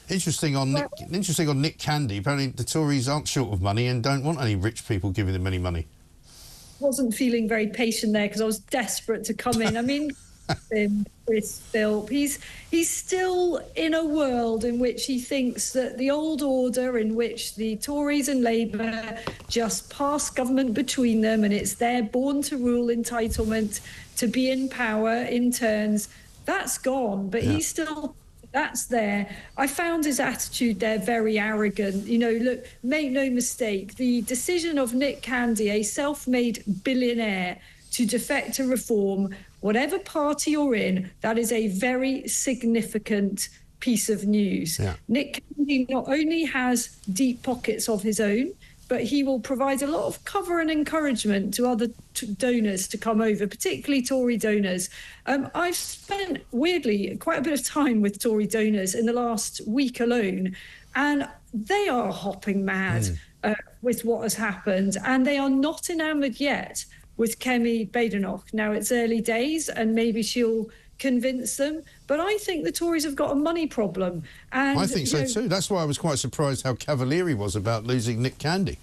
Interesting on Nick Candy. Apparently the Tories aren't short of money and don't want any rich people giving them any money. Wasn't feeling very patient there because I was desperate to come in. I mean, Chris Philp, he's still in a world in which he thinks that the old order in which the Tories and Labour just pass government between them and it's their born-to-rule entitlement to be in power in turns, that's gone. But he's still... That's there. I found his attitude there very arrogant. You know, look, make no mistake, the decision of Nick Candy, a self-made billionaire, to defect to Reform, whatever party you're in, that is a very significant piece of news. Yeah. Nick Candy not only has deep pockets of his own, but he will provide a lot of cover and encouragement to other donors to come over, particularly Tory donors. I've spent, weirdly, quite a bit of time with Tory donors in the last week alone, and they are hopping mad with what has happened, and they are not enamoured yet with Kemi Badenoch. Now, it's early days, and maybe she'll convince them, but I think the Tories have got a money problem. And I think so too. That's why I was quite surprised how cavalier he was about losing Nick Candy.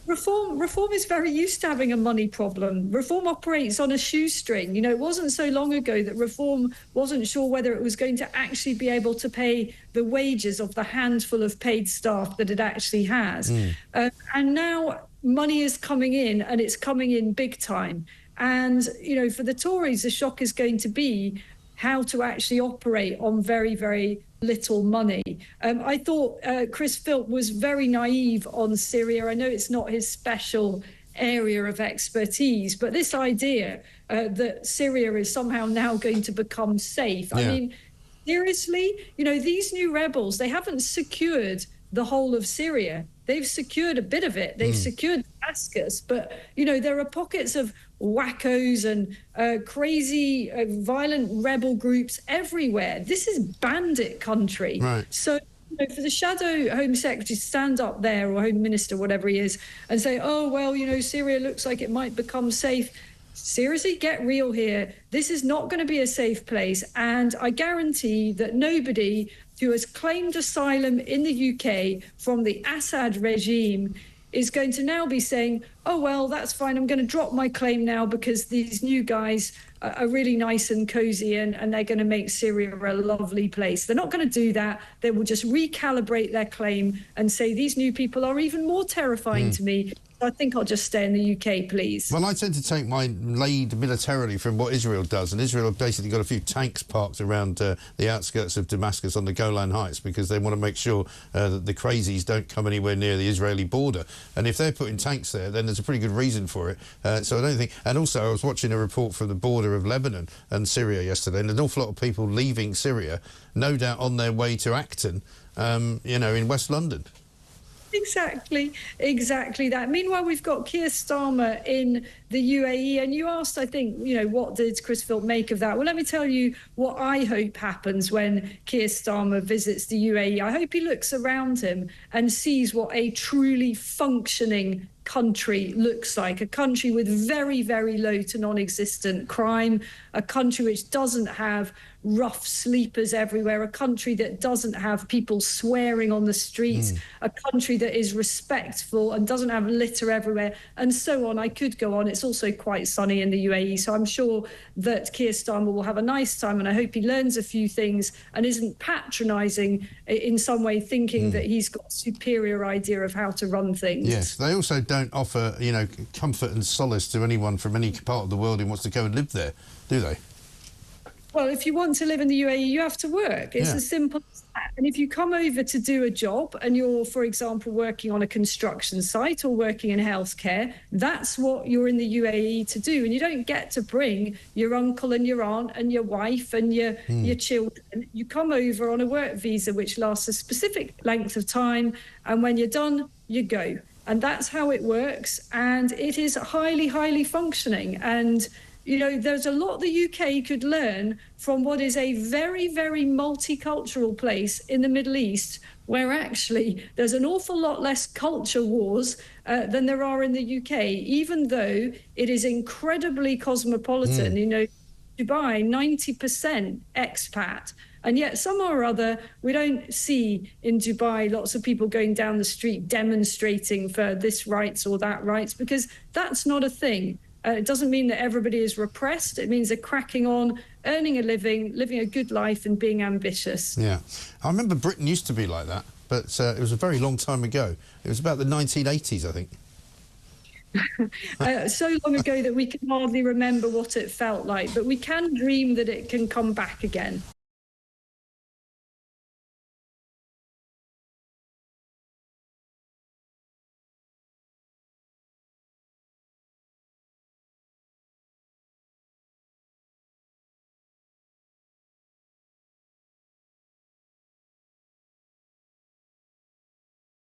Reform is very used to having a money problem. Reform operates on a shoestring. You know, it wasn't so long ago that Reform wasn't sure whether it was going to actually be able to pay the wages of the handful of paid staff that it actually has. And now money is coming in, and it's coming in big time. And, you know, for the Tories, the shock is going to be how to actually operate on very, very little money. I thought Chris Philp was very naive on Syria. I know it's not his special area of expertise, but this idea that Syria is somehow now going to become safe. Yeah. I mean, seriously, you know, these new rebels, they haven't secured the whole of Syria. They've secured a bit of it. They've secured Damascus. But, you know, there are pockets of wackos and crazy, violent rebel groups everywhere. This is bandit country. Right. So, you know, for the shadow Home Secretary to stand up there, or Home Minister, whatever he is, and say, oh, well, you know, Syria looks like it might become safe. Seriously, get real here. This is not going to be a safe place. And I guarantee that nobody who has claimed asylum in the UK from the Assad regime is going to now be saying, oh, well, that's fine. I'm going to drop my claim now because these new guys are really nice and cozy and they're going to make Syria a lovely place. They're not going to do that. They will just recalibrate their claim and say these new people are even more terrifying to me. I think I'll just stay in the UK, please. Well, I tend to take my lead militarily from what Israel does, and Israel have basically got a few tanks parked around the outskirts of Damascus on the Golan Heights because they want to make sure that the crazies don't come anywhere near the Israeli border. And if they're putting tanks there, then there's a pretty good reason for it. So I don't think... And also, I was watching a report from the border of Lebanon and Syria yesterday, and an awful lot of people leaving Syria, no doubt on their way to Acton, you know, in West London. Exactly that. Meanwhile, we've got Keir Starmer in the UAE, and you asked, I think, you know, what did Chris Philp make of that? Well, let me tell you what I hope happens when Keir Starmer visits the UAE. I hope he looks around him and sees what a truly functioning country looks like, a country with very, very low to non-existent crime, a country which doesn't have rough sleepers everywhere, a country that doesn't have people swearing on the streets, a country that is respectful and doesn't have litter everywhere, and so on. I could go on. It's also quite sunny in the UAE, so I'm sure that Keir Starmer will have a nice time, and I hope he learns a few things and isn't patronising in some way, thinking that he's got a superior idea of how to run things. Yes, they also don't offer, you know, comfort and solace to anyone from any part of the world who wants to go and live there, do they? Well, if you want to live in the UAE, you have to work. It's as simple as that. And if you come over to do a job and you're, for example, working on a construction site or working in healthcare, that's what you're in the UAE to do. And you don't get to bring your uncle and your aunt and your wife and your children. You come over on a work visa, which lasts a specific length of time. And when you're done, you go. And that's how it works. And it is highly, highly functioning. And you know, there's a lot the UK could learn from what is a very, very multicultural place in the Middle East, where actually there's an awful lot less culture wars than there are in the UK, even though it is incredibly cosmopolitan. You know, Dubai, 90% expat. And yet somehow or other, we don't see in Dubai lots of people going down the street demonstrating for this rights or that rights, because that's not a thing. It doesn't mean that everybody is repressed. It means they're cracking on, earning a living, living a good life and being ambitious. Yeah. I remember Britain used to be like that, but it was a very long time ago. It was about the 1980s, I think. So long ago that we can hardly remember what it felt like, but we can dream that it can come back again.